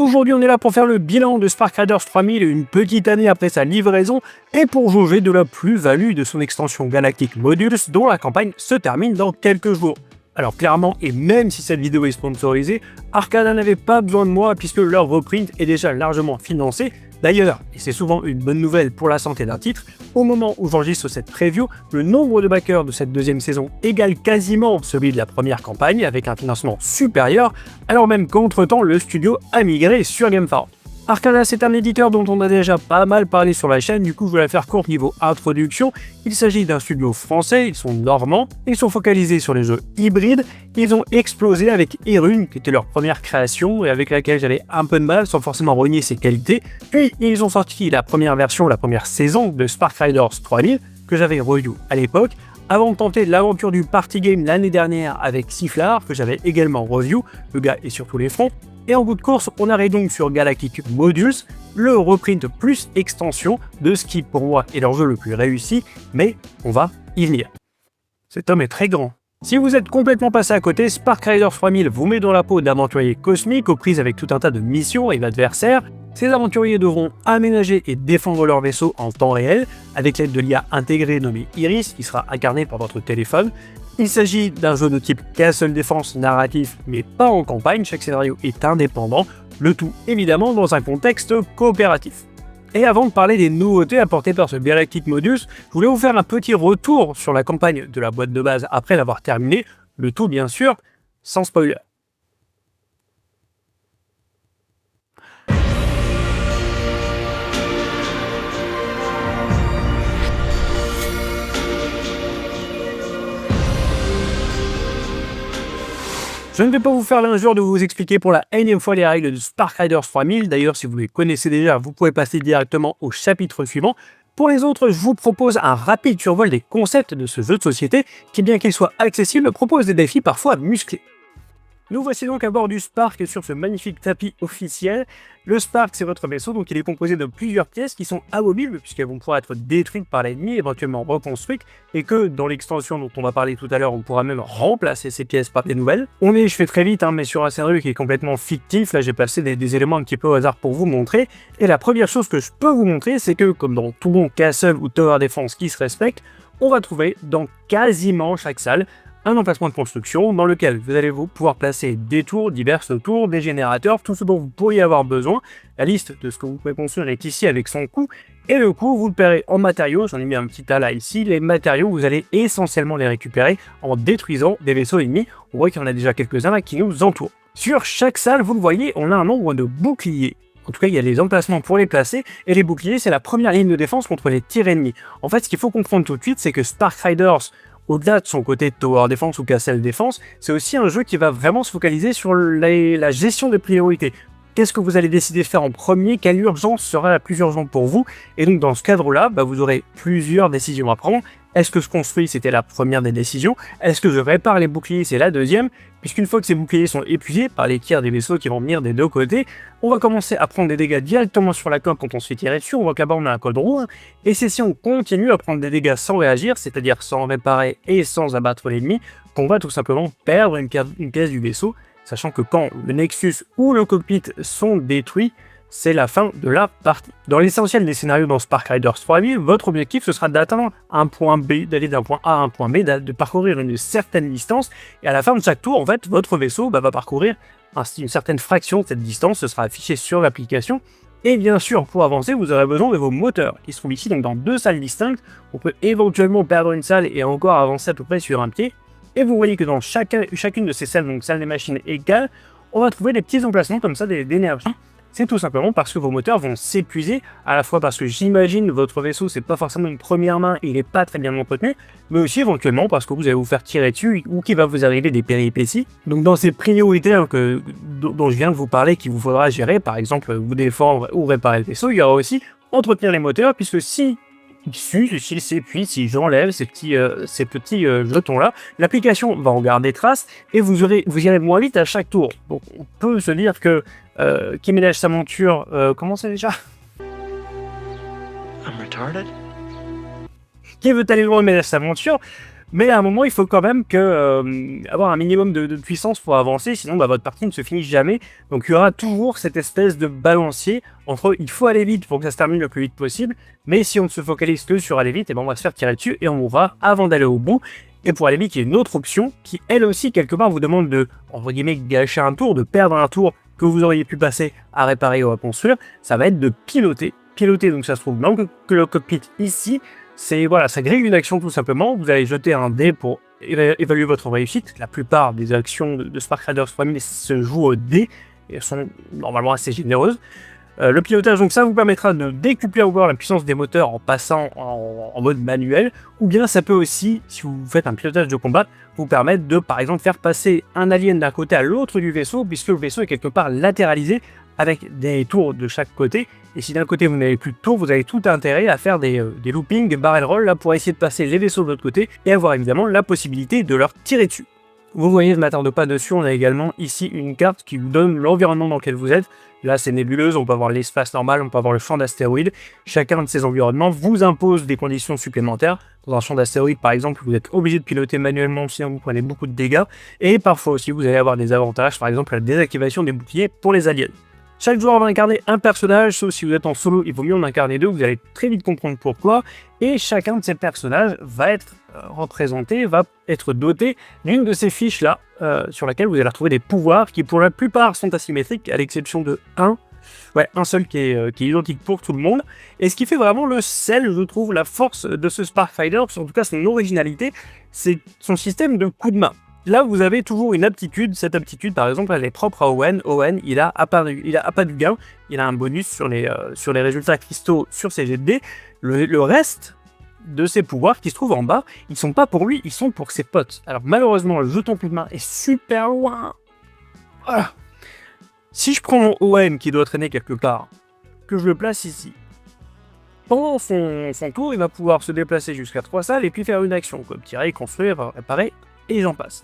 Aujourd'hui, on est là pour faire le bilan de Spark Riders 3000 une petite année après sa livraison et pour jauger de la plus-value de son extension Galactic Modules dont la campagne se termine dans quelques jours. Alors clairement, et même si cette vidéo est sponsorisée, Arcana n'avait pas besoin de moi puisque leur reprint est déjà largement financé. D'ailleurs, et c'est souvent une bonne nouvelle pour la santé d'un titre, au moment où j'enregistre cette preview, le nombre de backers de cette deuxième saison égale quasiment celui de la première campagne avec un financement supérieur, alors même qu'entre-temps le studio a migré sur Gamefarm. Arcana, c'est un éditeur dont on a déjà pas mal parlé sur la chaîne, du coup je vais la faire courte niveau introduction. Il s'agit d'un studio français, ils sont normands, ils sont focalisés sur les jeux hybrides, ils ont explosé avec Irune, qui était leur première création et avec laquelle j'avais un peu de mal sans forcément renier ses qualités, puis ils ont sorti la première version, la première saison de Spark Riders 3000, que j'avais review à l'époque, avant de tenter l'aventure du party game l'année dernière avec Sifflard, que j'avais également review, le gars est sur tous les fronts. Et en bout de course, on arrive donc sur Galactic Modules, le reprint plus extension de ce qui pour moi est leur jeu le plus réussi, mais on va y venir. Cet homme est très grand. Si vous êtes complètement passé à côté, Spark Riders 3000 vous met dans la peau d'aventuriers cosmiques aux prises avec tout un tas de missions et d'adversaires. Ces aventuriers devront aménager et défendre leur vaisseau en temps réel, avec l'aide de l'IA intégrée nommée Iris, qui sera incarnée par votre téléphone. Il s'agit d'un jeu de type Castle Defense narratif, mais pas en campagne, chaque scénario est indépendant, le tout évidemment dans un contexte coopératif. Et avant de parler des nouveautés apportées par ce Galactic Modules, je voulais vous faire un petit retour sur la campagne de la boîte de base après l'avoir terminée, le tout bien sûr sans spoiler. Je ne vais pas vous faire l'injure de vous expliquer pour la énième fois les règles de Spark Riders 3000. D'ailleurs, si vous les connaissez déjà, vous pouvez passer directement au chapitre suivant. Pour les autres, je vous propose un rapide survol des concepts de ce jeu de société qui, bien qu'il soit accessible, propose des défis parfois musclés. Nous voici donc à bord du Spark sur ce magnifique tapis officiel. Le Spark, c'est votre vaisseau, donc il est composé de plusieurs pièces qui sont amovibles puisqu'elles vont pouvoir être détruites par l'ennemi, éventuellement reconstruites, et que dans l'extension dont on va parler tout à l'heure, on pourra même remplacer ces pièces par des nouvelles. Je fais très vite, mais sur un scénario qui est complètement fictif. Là, j'ai passé des éléments un petit peu au hasard pour vous montrer. Et la première chose que je peux vous montrer, c'est que, comme dans tout bon castle ou tower defense qui se respecte, on va trouver dans quasiment chaque salle un emplacement de construction dans lequel vous allez pouvoir placer des tours, diverses tours, des générateurs, tout ce dont vous pourriez avoir besoin. La liste de ce que vous pouvez construire est ici avec son coût, et le coût, vous le paierez en matériaux. J'en ai mis un petit tas là ici. Les matériaux, vous allez essentiellement les récupérer en détruisant des vaisseaux ennemis. On voit qu'il y en a déjà quelques-uns là qui nous entourent. Sur chaque salle, vous le voyez, on a un nombre de boucliers. En tout cas, il y a des emplacements pour les placer, et les boucliers, c'est la première ligne de défense contre les tirs ennemis. En fait, ce qu'il faut comprendre tout de suite, c'est que Spark Riders, au-delà de son côté Tower Defense ou Castle Defense, c'est aussi un jeu qui va vraiment se focaliser sur la gestion des priorités. Qu'est-ce que vous allez décider de faire en premier? Quelle urgence sera la plus urgente pour vous? Et donc dans ce cadre-là, vous aurez plusieurs décisions à prendre. Est-ce que je construis? C'était la première des décisions. Est-ce que je répare les boucliers? C'est la deuxième. Puisqu'une fois que ces boucliers sont épuisés par les tirs des vaisseaux qui vont venir des deux côtés, on va commencer à prendre des dégâts directement sur la coque quand on se fait tirer dessus. On voit qu'à bas on a un code rouge. Et c'est si on continue à prendre des dégâts sans réagir, c'est-à-dire sans réparer et sans abattre l'ennemi, qu'on va tout simplement perdre une pièce du vaisseau. Sachant que quand le Nexus ou le cockpit sont détruits, c'est la fin de la partie. Dans l'essentiel des scénarios dans Spark Riders 3000, votre objectif ce sera d'atteindre un point B, d'aller d'un point A à un point B, de parcourir une certaine distance, et à la fin de chaque tour, en fait, votre vaisseau va parcourir une certaine fraction de cette distance, ce sera affiché sur l'application. Et bien sûr, pour avancer, vous aurez besoin de vos moteurs, qui se trouvent ici donc dans deux salles distinctes. On peut éventuellement perdre une salle et encore avancer à peu près sur un pied. Et vous voyez que dans chacune de ces salles, donc salle des machines égales, on va trouver des petits emplacements comme ça d'énergie. C'est tout simplement parce que vos moteurs vont s'épuiser, à la fois parce que j'imagine votre vaisseau c'est pas forcément une première main et il n'est pas très bien entretenu, mais aussi éventuellement parce que vous allez vous faire tirer dessus ou qu'il va vous arriver des péripéties. Donc dans ces priorités dont je viens de vous parler qu'il vous faudra gérer, par exemple vous défendre ou réparer le vaisseau, il y aura aussi entretenir les moteurs, puisque s'il s'épuise, si j'enlève ces petits jetons-là, l'application va en garder trace et vous irez moins vite à chaque tour. Donc on peut se dire que qui ménage sa monture, comment c'est déjà? I'm retarded. Qui veut aller loin ménage sa monture. Mais à un moment, il faut quand même avoir un minimum de puissance pour avancer, sinon votre partie ne se finit jamais. Donc il y aura toujours cette espèce de balancier entre il faut aller vite pour que ça se termine le plus vite possible, mais si on ne se focalise que sur aller vite, on va se faire tirer dessus et on mourra avant d'aller au bout. Et pour aller vite, il y a une autre option qui, elle aussi, quelque part, vous demande de, entre guillemets, gâcher un tour, de perdre un tour que vous auriez pu passer à réparer ou à construire. Ça va être de piloter. Piloter, donc ça se trouve dans le cockpit ici. C'est voilà, ça grille une action tout simplement. Vous allez jeter un dé pour évaluer votre réussite. La plupart des actions de Spark Riders 3000 se jouent au dé et sont normalement assez généreuses. Le pilotage, donc ça vous permettra de décupler encore la puissance des moteurs en passant en mode manuel, ou bien ça peut aussi, si vous faites un pilotage de combat, vous permettre de par exemple faire passer un alien d'un côté à l'autre du vaisseau, puisque le vaisseau est quelque part latéralisé avec des tours de chaque côté. Et si d'un côté vous n'avez plus de tours, vous avez tout intérêt à faire des loopings, des barrel rolls là, pour essayer de passer les vaisseaux de l'autre côté et avoir évidemment la possibilité de leur tirer dessus. Vous voyez, je ne m'attarde pas dessus, on a également ici une carte qui vous donne l'environnement dans lequel vous êtes. Là, c'est nébuleuse, on peut avoir l'espace normal, on peut avoir le champ d'astéroïdes. Chacun de ces environnements vous impose des conditions supplémentaires. Dans un champ d'astéroïdes, par exemple, vous êtes obligé de piloter manuellement, sinon vous prenez beaucoup de dégâts. Et parfois aussi, vous allez avoir des avantages, par exemple la désactivation des boucliers pour les aliens. Chaque joueur va incarner un personnage, sauf si vous êtes en solo, il vaut mieux en incarner deux, vous allez très vite comprendre pourquoi. Et chacun de ces personnages va être représenté, va être doté d'une de ces fiches-là, sur laquelle vous allez retrouver des pouvoirs qui pour la plupart sont asymétriques, à l'exception de un seul qui est identique pour tout le monde. Et ce qui fait vraiment le sel, je trouve, la force de ce Sparkfighter, en tout cas son originalité, c'est son système de coups de main. Là, vous avez toujours une aptitude. Cette aptitude, par exemple, elle est propre à Owen. Owen, il a appât du gain. Il a un bonus sur les résultats cristaux sur ses jets de dés. Le reste de ses pouvoirs qui se trouvent en bas, ils sont pas pour lui, ils sont pour ses potes. Alors malheureusement, le jeton coup de main est super loin. Voilà. Si je prends mon Owen qui doit traîner quelque part, que je le place ici, pendant son tour, il va pouvoir se déplacer jusqu'à 3 salles et puis faire une action, comme tirer, construire, réparer, et j'en passe.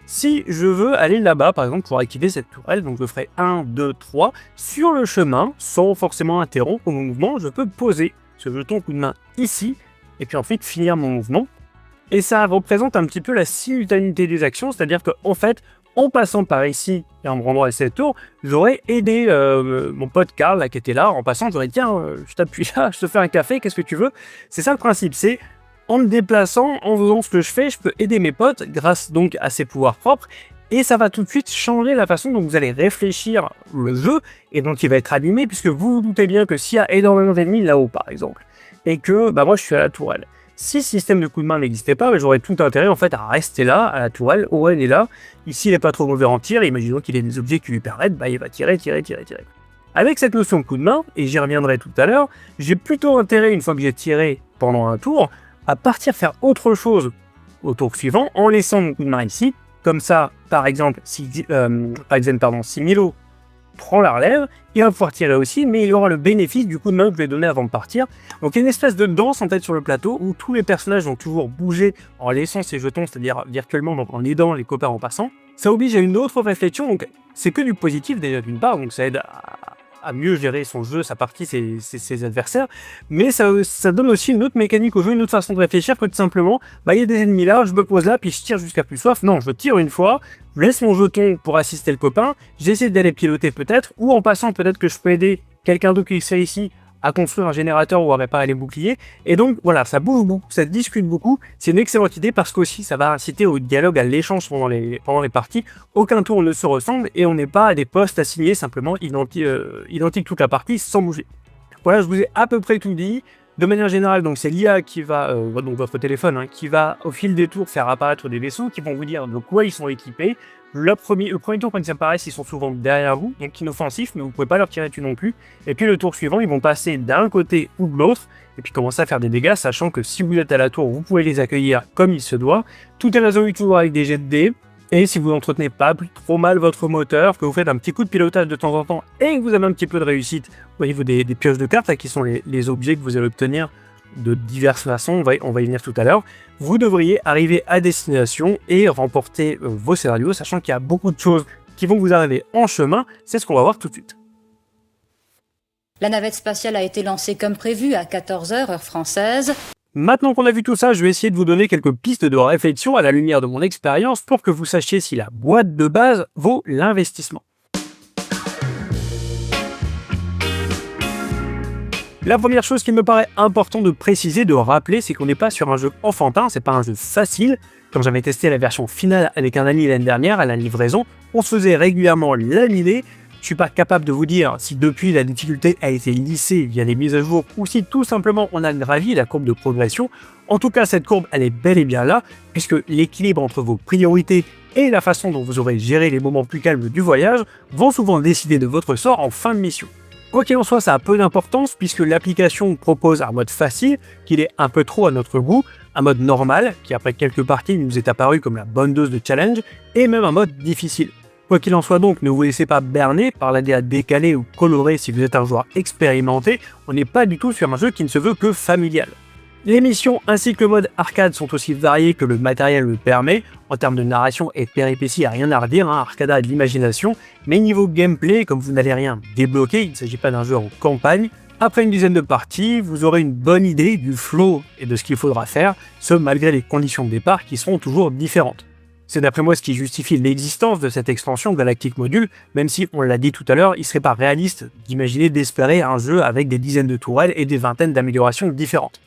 Si je veux aller là-bas, par exemple, pour activer cette tourelle, donc je ferai 1, 2, 3, sur le chemin, sans forcément interrompre mon mouvement, je peux poser ce jeton coup de main ici, et puis ensuite finir mon mouvement. Et ça représente un petit peu la simultanéité des actions, c'est-à-dire qu'en fait, en passant par ici et en me rendant à cette tour, j'aurais aidé mon pote Karl là, qui était là. En passant, j'aurais dit tiens, je t'appuie là, je te fais un café, qu'est-ce que tu veux? C'est ça le principe, c'est en me déplaçant, en faisant ce que je fais, je peux aider mes potes grâce donc à ses pouvoirs propres. Et ça va tout de suite changer la façon dont vous allez réfléchir le jeu et dont il va être animé, puisque vous vous doutez bien que s'il y a énormément d'ennemis là-haut par exemple, et que moi je suis à la tourelle. Si ce système de coup de main n'existait pas, j'aurais tout intérêt en fait à rester là, à la tourelle. Owen est là, ici il n'est pas trop mauvais en tir, imaginons qu'il ait des objets qui lui permettent, il va tirer. Avec cette notion de coup de main, et j'y reviendrai tout à l'heure, j'ai plutôt intérêt, une fois que j'ai tiré pendant un tour, à partir faire autre chose au tour suivant, en laissant mon coup de main ici. Comme ça, par exemple, si Milo prend la relève, il va pouvoir tirer aussi, mais il aura le bénéfice du coup de main que je lui ai donné avant de partir. Donc il y a une espèce de danse en fait sur le plateau où tous les personnages vont toujours bouger en laissant ses jetons, c'est-à-dire virtuellement, donc en aidant les copains en passant. Ça oblige à une autre réflexion, donc c'est que du positif déjà d'une part, donc ça aide à mieux gérer son jeu, sa partie, ses adversaires, mais ça donne aussi une autre mécanique au jeu, une autre façon de réfléchir que tout simplement, il y a des ennemis là, je me pose là, puis je tire jusqu'à plus soif. Non, je tire une fois, je laisse mon jeton pour assister le copain, j'essaie d'aller piloter peut-être, ou en passant peut-être que je peux aider quelqu'un d'autre qui est ici à construire un générateur ou à réparer les boucliers. Et donc voilà, ça bouge beaucoup, ça discute beaucoup. C'est une excellente idée parce qu'aussi ça va inciter au dialogue, à l'échange pendant les parties. Aucun tour ne se ressemble et on n'est pas à des postes assignés simplement identiques toute la partie sans bouger. Voilà, je vous ai à peu près tout dit. De manière générale, donc c'est l'IA qui va, donc votre téléphone, qui va au fil des tours faire apparaître des vaisseaux qui vont vous dire de quoi ils sont équipés. Le premier tour, quand ils apparaissent, ils sont souvent derrière vous, donc inoffensifs, mais vous ne pouvez pas leur tirer dessus non plus. Et puis le tour suivant, ils vont passer d'un côté ou de l'autre, et puis commencer à faire des dégâts, sachant que si vous êtes à la tour, vous pouvez les accueillir comme il se doit. Tout est résolu toujours avec des jets de dés. Et si vous n'entretenez pas trop mal votre moteur, que vous faites un petit coup de pilotage de temps en temps et que vous avez un petit peu de réussite au niveau des pioches de cartes, qui sont les objets que vous allez obtenir de diverses façons, on va y venir tout à l'heure, vous devriez arriver à destination et remporter vos scénarios, sachant qu'il y a beaucoup de choses qui vont vous arriver en chemin. C'est ce qu'on va voir tout de suite. La navette spatiale a été lancée comme prévu à 14h, heure française. Maintenant qu'on a vu tout ça, je vais essayer de vous donner quelques pistes de réflexion à la lumière de mon expérience pour que vous sachiez si la boîte de base vaut l'investissement. La première chose qu'il me paraît important de préciser, de rappeler, c'est qu'on n'est pas sur un jeu enfantin, c'est pas un jeu facile. Quand j'avais testé la version finale avec un ami l'année dernière à la livraison, on se faisait régulièrement laminer. Je suis pas capable de vous dire si depuis la difficulté a été lissée via les mises à jour ou si tout simplement on a gravi la courbe de progression. En tout cas, cette courbe, elle est bel et bien là, puisque l'équilibre entre vos priorités et la façon dont vous aurez géré les moments plus calmes du voyage vont souvent décider de votre sort en fin de mission. Quoi qu'il en soit, ça a peu d'importance puisque l'application propose un mode facile, qu'il est un peu trop à notre goût, un mode normal, qui après quelques parties nous est apparu comme la bonne dose de challenge, et même un mode difficile. Quoi qu'il en soit donc, ne vous laissez pas berner par l'idée décalée ou colorée si vous êtes un joueur expérimenté, on n'est pas du tout sur un jeu qui ne se veut que familial. Les missions ainsi que le mode arcade sont aussi variés que le matériel le permet. En termes de narration et de péripéties, il n'y a rien à redire, Arcada a de l'imagination. Mais niveau gameplay, comme vous n'allez rien débloquer, il ne s'agit pas d'un jeu en campagne, après une dizaine de parties, vous aurez une bonne idée du flow et de ce qu'il faudra faire, ce malgré les conditions de départ qui seront toujours différentes. C'est d'après moi ce qui justifie l'existence de cette extension Galactic Module, même si, on l'a dit tout à l'heure, il ne serait pas réaliste d'espérer un jeu avec des dizaines de tourelles et des vingtaines d'améliorations différentes.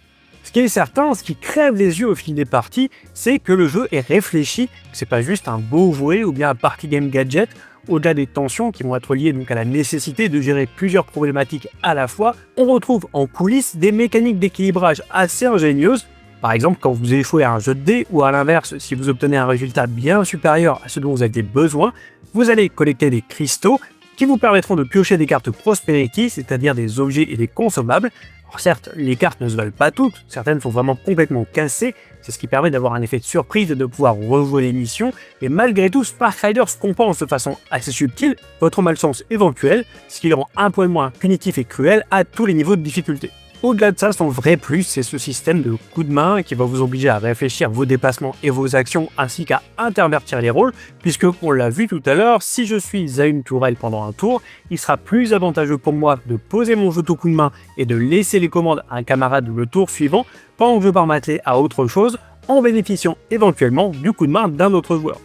Ce qui est certain, ce qui crève les yeux au fil des parties, c'est que le jeu est réfléchi, que c'est pas juste un beau jouet ou bien un party game gadget. Au-delà des tensions qui vont être liées donc à la nécessité de gérer plusieurs problématiques à la fois, on retrouve en coulisses des mécaniques d'équilibrage assez ingénieuses. Par exemple, quand vous échouez à un jeu de dés, ou à l'inverse, si vous obtenez un résultat bien supérieur à ce dont vous aviez besoin, vous allez collecter des cristaux qui vous permettront de piocher des cartes Prosperity, c'est-à-dire des objets et des consommables. Alors certes, les cartes ne se valent pas toutes, certaines sont vraiment complètement cassées, c'est ce qui permet d'avoir un effet de surprise et de pouvoir rejouer les missions, mais malgré tout, Spark Riders compense de façon assez subtile votre malchance éventuelle, ce qui le rend un poil moins punitif et cruel à tous les niveaux de difficulté. Au-delà de ça, son vrai plus, c'est ce système de coup de main qui va vous obliger à réfléchir vos déplacements et vos actions ainsi qu'à intervertir les rôles, puisque, on l'a vu tout à l'heure, si je suis à une tourelle pendant un tour, il sera plus avantageux pour moi de poser mon jeton coup de main et de laisser les commandes à un camarade le tour suivant, pendant que je pars m'atteler à autre chose, en bénéficiant éventuellement du coup de main d'un autre joueur.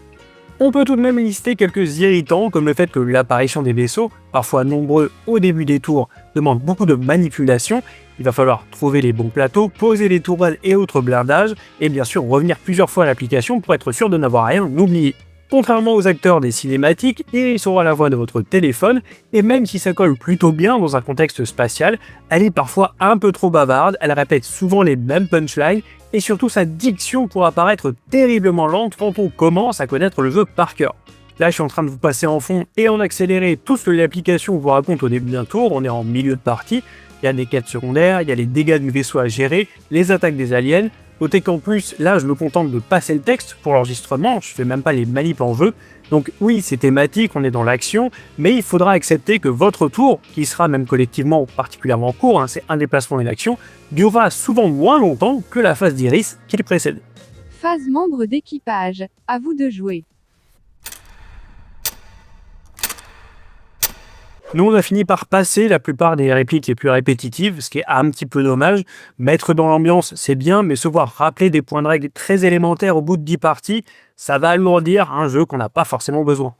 On peut tout de même lister quelques irritants, comme le fait que l'apparition des vaisseaux, parfois nombreux au début des tours, demande beaucoup de manipulation. Il va falloir trouver les bons plateaux, poser les tourelles et autres blindages, et bien sûr revenir plusieurs fois à l'application pour être sûr de n'avoir rien oublié. Contrairement aux acteurs des cinématiques, ils sont à la voix de votre téléphone, et même si ça colle plutôt bien dans un contexte spatial, elle est parfois un peu trop bavarde, elle répète souvent les mêmes punchlines, et surtout sa diction pourra paraître terriblement lente quand on commence à connaître le jeu par cœur. Là, je suis en train de vous passer en fond et en accéléré tout ce que l'application vous raconte au début d'un tour, on est en milieu de partie, il y a des quêtes secondaires, il y a les dégâts du vaisseau à gérer, les attaques des aliens. Notez qu'en plus, là, je me contente de passer le texte pour l'enregistrement, je fais même pas les manips en jeu. Donc oui, c'est thématique, on est dans l'action, mais il faudra accepter que votre tour, qui sera même collectivement particulièrement court, c'est un déplacement et une action, durera souvent moins longtemps que la phase d'Iris qui le précède. Phase membre d'équipage, à vous de jouer. Nous, on a fini par passer la plupart des répliques les plus répétitives, ce qui est un petit peu dommage. Mettre dans l'ambiance, c'est bien, mais se voir rappeler des points de règle très élémentaires au bout de 10 parties, ça va alourdir un jeu qu'on n'a pas forcément besoin.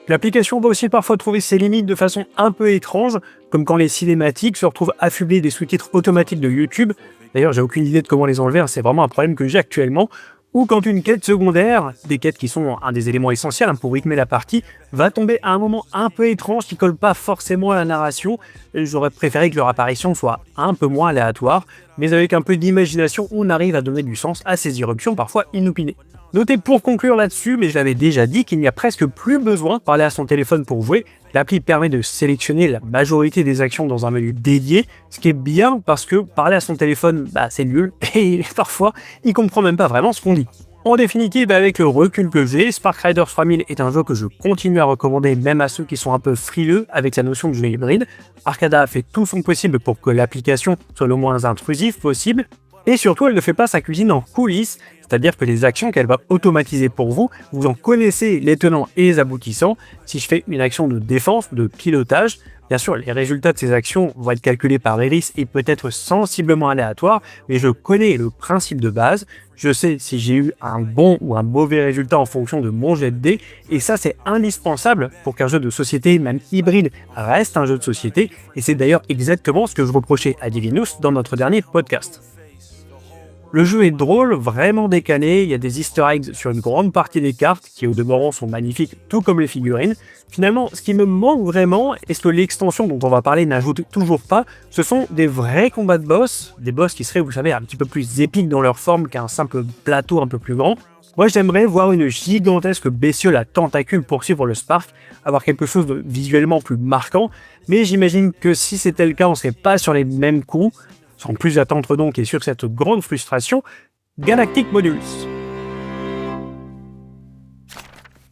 L'application va aussi parfois trouver ses limites de façon un peu étrange, comme quand les cinématiques se retrouvent affublées des sous-titres automatiques de YouTube. D'ailleurs, j'ai aucune idée de comment les enlever, c'est vraiment un problème que j'ai actuellement. Ou quand une quête secondaire, des quêtes qui sont un des éléments essentiels pour rythmer la partie, va tomber à un moment un peu étrange qui colle pas forcément à la narration. J'aurais préféré que leur apparition soit un peu moins aléatoire, mais avec un peu d'imagination, on arrive à donner du sens à ces irruptions parfois inopinées. Notez pour conclure là-dessus, mais je l'avais déjà dit, qu'il n'y a presque plus besoin de parler à son téléphone pour jouer. L'appli permet de sélectionner la majorité des actions dans un menu dédié, ce qui est bien parce que parler à son téléphone, c'est nul, et parfois, il comprend même pas vraiment ce qu'on dit. En définitive, avec le recul que j'ai, Spark Riders 3000 est un jeu que je continue à recommander même à ceux qui sont un peu frileux avec sa notion de jeu hybride. Arcada a fait tout son possible pour que l'application soit le moins intrusive possible, et surtout elle ne fait pas sa cuisine en coulisses, c'est-à-dire que les actions qu'elle va automatiser pour vous, vous en connaissez les tenants et les aboutissants. Si je fais une action de défense, de pilotage, Bien sûr, les résultats de ces actions vont être calculés par Eris et peut-être sensiblement aléatoires, mais je connais le principe de base. Je sais si j'ai eu un bon ou un mauvais résultat en fonction de mon jet de dés, et ça c'est indispensable pour qu'un jeu de société, même hybride, reste un jeu de société, et c'est d'ailleurs exactement ce que je reprochais à Divinus dans notre dernier podcast. Le jeu est drôle, vraiment décalé, il y a des easter eggs sur une grande partie des cartes qui au demeurant sont magnifiques, tout comme les figurines. Finalement, ce qui me manque vraiment, et ce que l'extension dont on va parler n'ajoute toujours pas, ce sont des vrais combats de boss, des boss qui seraient, vous savez, un petit peu plus épiques dans leur forme qu'un simple plateau un peu plus grand. Moi j'aimerais voir une gigantesque bestiole à tentacules poursuivre le Spark, avoir quelque chose de visuellement plus marquant, mais j'imagine que si c'était le cas, on serait pas sur les mêmes coups. Sans plus attendre donc et sur cette grande frustration, Galactic Modulus.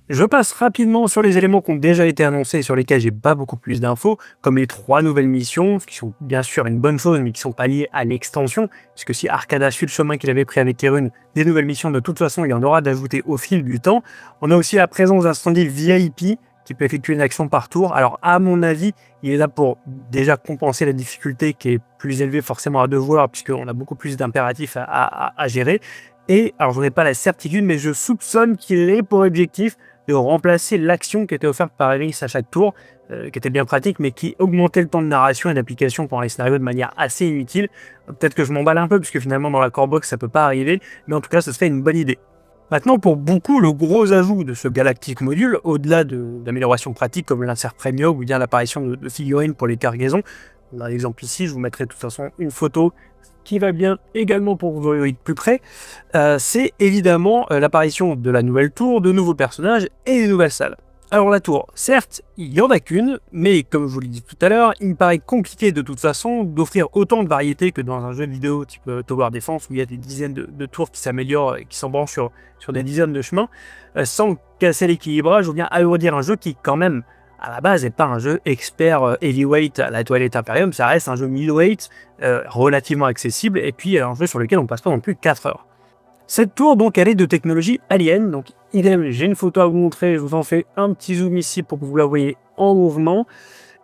Je passe rapidement sur les éléments qui ont déjà été annoncés et sur lesquels j'ai pas beaucoup plus d'infos, comme les 3 nouvelles missions, qui sont bien sûr une bonne chose, mais qui sont pas liées à l'extension, puisque si Arcada suit le chemin qu'il avait pris avec Terun, des nouvelles missions de toute façon il y en aura d'ajouter au fil du temps. On a aussi la présence d'un standy VIP, qui peut effectuer une action par tour. Alors à mon avis, il est là pour déjà compenser la difficulté qui est plus élevée forcément à 2 joueurs, puisqu'on a beaucoup plus d'impératifs à gérer. Et alors je n'ai pas la certitude, mais je soupçonne qu'il ait pour objectif de remplacer l'action qui était offerte par Eris à chaque tour, qui était bien pratique, mais qui augmentait le temps de narration et d'application pendant les scénarios de manière assez inutile. Peut-être que je m'emballe un peu, puisque finalement dans la core box ça peut pas arriver, mais en tout cas ce serait une bonne idée. Maintenant, pour beaucoup, le gros ajout de ce Galactic Module, au-delà d'améliorations pratiques comme l'insert premium ou bien l'apparition de figurines pour les cargaisons, on a l'exemple ici, je vous mettrai de toute façon une photo qui va bien également pour que vous voyez de plus près, c'est évidemment l'apparition de la nouvelle tour, de nouveaux personnages et des nouvelles salles. Alors la tour, certes, il n'y en a qu'une, mais comme je vous l'ai dit tout à l'heure, il me paraît compliqué de toute façon d'offrir autant de variétés que dans un jeu vidéo type Tower Defense où il y a des dizaines de tours qui s'améliorent et qui s'embranchent sur des dizaines de chemins, sans casser l'équilibrage ou bien alourdir un jeu qui quand même, à la base, n'est pas un jeu expert heavyweight à la Twilight Imperium, ça reste un jeu middleweight relativement accessible et puis un jeu sur lequel on passe pas non plus 4 heures. Cette tour, donc, elle est de technologie Alien, donc idem, j'ai une photo à vous montrer, je vous en fais un petit zoom ici pour que vous la voyez en mouvement,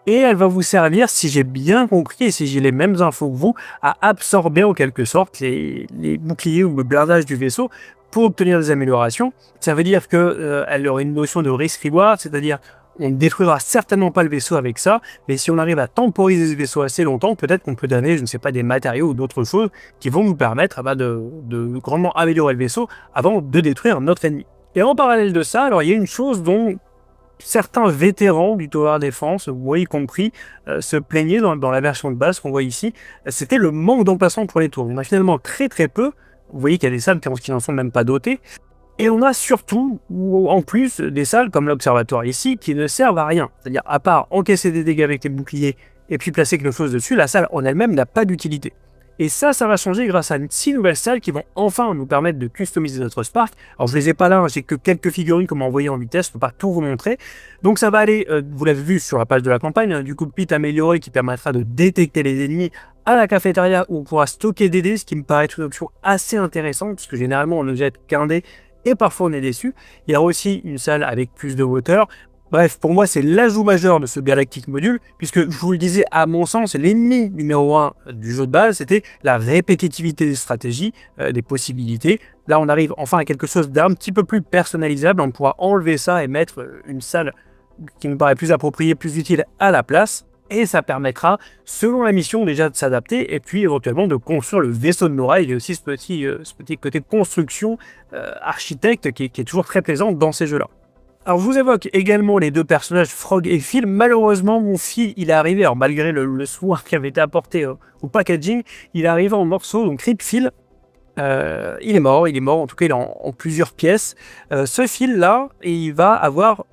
et elle va vous servir, si j'ai bien compris et si j'ai les mêmes infos que vous, à absorber en quelque sorte les boucliers ou le blindage du vaisseau pour obtenir des améliorations. Ça veut dire qu'elle aurait une notion de risk-reward, c'est-à-dire on ne détruira certainement pas le vaisseau avec ça, mais si on arrive à temporiser ce vaisseau assez longtemps, peut-être qu'on peut donner, je ne sais pas, des matériaux ou d'autres choses qui vont nous permettre de grandement améliorer le vaisseau avant de détruire notre ennemi. Et en parallèle de ça, alors il y a une chose dont certains vétérans du Tower Defense, moi y compris, se plaignaient dans la version de base qu'on voit ici, c'était le manque d'emplacement pour les tours. On a finalement très peu, vous voyez qu'il y a des salles qui n'en sont même pas dotées, et on a surtout, en plus, des salles comme l'observatoire ici, qui ne servent à rien. C'est-à-dire, à part encaisser des dégâts avec les boucliers et puis placer quelque chose dessus, la salle en elle-même n'a pas d'utilité. Et ça va changer grâce à 6 nouvelles salles qui vont enfin nous permettre de customiser notre Spark. Alors je les ai pas là, j'ai que quelques figurines comme envoyé en vitesse, je peux pas tout vous montrer. Donc ça va aller, vous l'avez vu sur la page de la campagne, du cockpit amélioré qui permettra de détecter les ennemis à la cafétéria où on pourra stocker des dés, ce qui me paraît une option assez intéressante, parce que généralement on ne jette qu'un dé, et parfois on est déçu. Il y a aussi une salle avec plus de hauteur. Bref, pour moi, c'est l'ajout majeur de ce Galactic Module, puisque je vous le disais, à mon sens, l'ennemi numéro 1 du jeu de base, c'était la répétitivité des stratégies, des possibilités. Là, on arrive enfin à quelque chose d'un petit peu plus personnalisable. On pourra enlever ça et mettre une salle qui me paraît plus appropriée, plus utile à la place. Et ça permettra, selon la mission, déjà de s'adapter et puis éventuellement de construire le vaisseau de Nora. Il y a aussi ce petit côté construction architecte qui est toujours très présent dans ces jeux-là. Alors je vous évoque également les 2 personnages Frog et Phil. Malheureusement, mon Phil, il est arrivé, alors malgré le soin qui avait été apporté au packaging, il est arrivé en morceaux, donc Rip Phil. Il est mort, en tout cas il est en plusieurs pièces. Ce Phil-là, il va avoir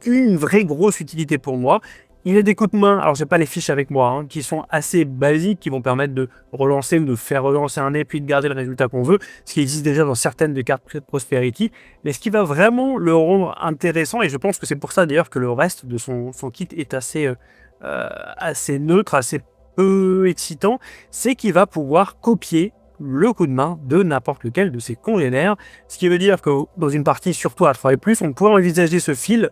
une vraie grosse utilité pour moi. Il y a des coups de main, alors j'ai pas les fiches avec moi, qui sont assez basiques, qui vont permettre de relancer ou de faire relancer un dé puis de garder le résultat qu'on veut, ce qui existe déjà dans certaines des cartes Prosperity, mais ce qui va vraiment le rendre intéressant, et je pense que c'est pour ça d'ailleurs que le reste de son kit est assez neutre, assez peu excitant, c'est qu'il va pouvoir copier le coup de main de n'importe lequel de ses congénères, ce qui veut dire que dans une partie surtout à 3+, on pourrait envisager ce fil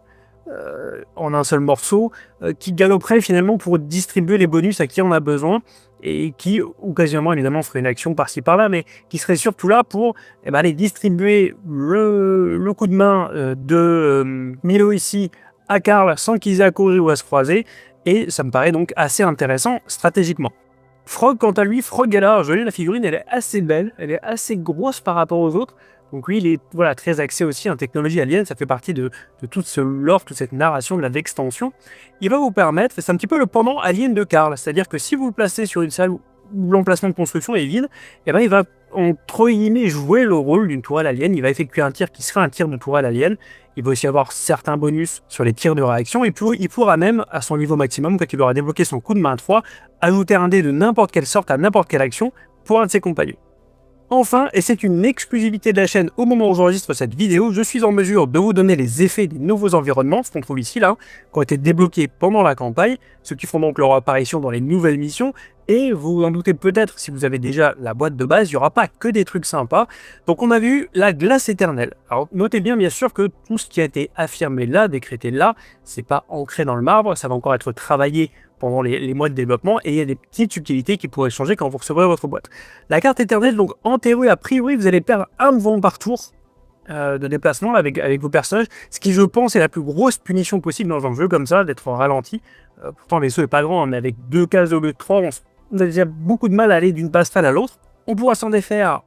en un seul morceau, qui galoperait finalement pour distribuer les bonus à qui en a besoin, et qui, occasionnellement, évidemment, ferait une action par-ci par-là, mais qui serait surtout là pour aller distribuer le coup de main de Milo ici à Karl sans qu'ils aient à courir ou à se croiser, et ça me paraît donc assez intéressant stratégiquement. Frog, quant à lui, Frog Galar, jolie la figurine, elle est assez belle, elle est assez grosse par rapport aux autres. Donc lui, il est très axé aussi en technologie alien, ça fait partie de tout ce lore, toute cette narration de la Vextension. Il va vous permettre, c'est un petit peu le pendant alien de Karl, c'est-à-dire que si vous le placez sur une salle où l'emplacement de construction est vide, et il va entre guillemets jouer le rôle d'une tourelle alien, il va effectuer un tir qui sera un tir de tourelle alien, il va aussi avoir certains bonus sur les tirs de réaction, et puis il pourra même, à son niveau maximum, quand il aura débloqué son coup de main 3, ajouter un dé de n'importe quelle sorte à n'importe quelle action pour un de ses compagnons. Enfin, et c'est une exclusivité de la chaîne au moment où j'enregistre cette vidéo, je suis en mesure de vous donner les effets des nouveaux environnements, ce qu'on trouve ici là, qui ont été débloqués pendant la campagne, ceux qui font donc leur apparition dans les nouvelles missions, et vous vous en doutez peut-être, si vous avez déjà la boîte de base, il n'y aura pas que des trucs sympas. Donc on a vu la glace éternelle. Alors notez bien sûr que tout ce qui a été affirmé là, décrété là, c'est pas ancré dans le marbre, ça va encore être travaillé pendant les mois de développement, et il y a des petites subtilités qui pourraient changer quand vous recevrez votre boîte. La carte éternelle, donc en théorie, a priori, vous allez perdre un mouvement par tour de déplacement avec vos personnages, ce qui, je pense, est la plus grosse punition possible dans un jeu comme ça, d'être ralenti. Pourtant, le vaisseau est pas grand, mais avec 2 cases au lieu de 3, on a déjà beaucoup de mal à aller d'une passerelle à l'autre. On pourra s'en défaire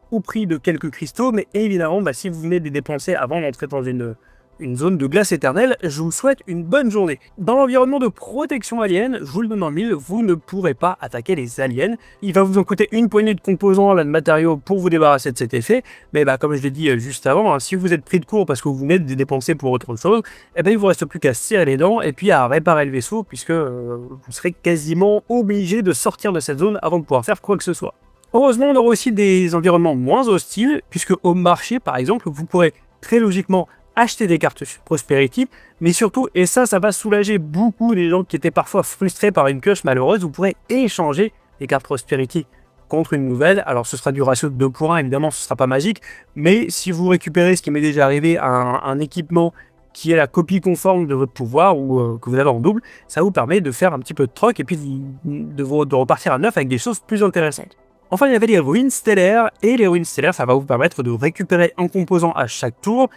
au prix de quelques cristaux, mais évidemment, si vous venez de les dépenser avant d'entrer dans une zone de glace éternelle, je vous souhaite une bonne journée. Dans l'environnement de protection alien, je vous le donne en mille, vous ne pourrez pas attaquer les aliens. Il va vous en coûter une poignée de composants, de matériaux pour vous débarrasser de cet effet, mais comme je l'ai dit juste avant, si vous êtes pris de court parce que vous venez de dépenser pour autre chose, il vous reste plus qu'à se serrer les dents et puis à réparer le vaisseau, puisque vous serez quasiment obligé de sortir de cette zone avant de pouvoir faire quoi que ce soit. Heureusement, on aura aussi des environnements moins hostiles, puisque au marché, par exemple, vous pourrez très logiquement acheter des cartes Prosperity, mais surtout, et ça va soulager beaucoup des gens qui étaient parfois frustrés par une pioche malheureuse, vous pourrez échanger les cartes Prosperity contre une nouvelle. Alors ce sera du ratio de 2 pour 1, évidemment ce sera pas magique, mais si vous récupérez, ce qui m'est déjà arrivé, un équipement qui est la copie conforme de votre pouvoir ou que vous avez en double, ça vous permet de faire un petit peu de troc et puis de repartir à neuf avec des choses plus intéressantes. Enfin, il y avait les ruines stellaires, et les ruines stellaires, ça va vous permettre de récupérer un composant à chaque tour,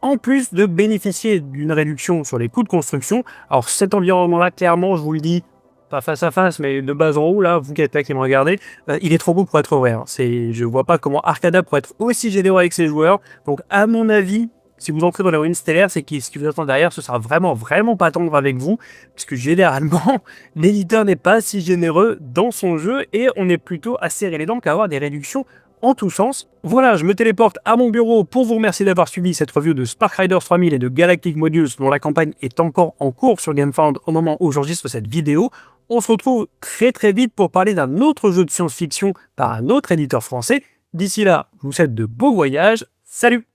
en plus de bénéficier d'une réduction sur les coûts de construction. Alors cet environnement-là, clairement, je vous le dis, pas face à face, mais de bas en haut, là, vous qui êtes là qui me regardez, il est trop beau pour être vrai. Je vois pas comment Arcada pourrait être aussi généreux avec ses joueurs. Donc à mon avis, si vous entrez dans les ruines stellaires, c'est que ce qui vous attend derrière, ce sera vraiment pas tendre avec vous, puisque généralement, l'éditeur n'est pas si généreux dans son jeu, et on est plutôt à serrer les dents qu'à avoir des réductions en tous sens. Voilà, je me téléporte à mon bureau pour vous remercier d'avoir suivi cette review de Spark Riders 3000 et de Galactic Modules, dont la campagne est encore en cours sur GameFound au moment où j'enregistre cette vidéo. On se retrouve très vite pour parler d'un autre jeu de science-fiction par un autre éditeur français. D'ici là, je vous souhaite de beaux voyages. Salut!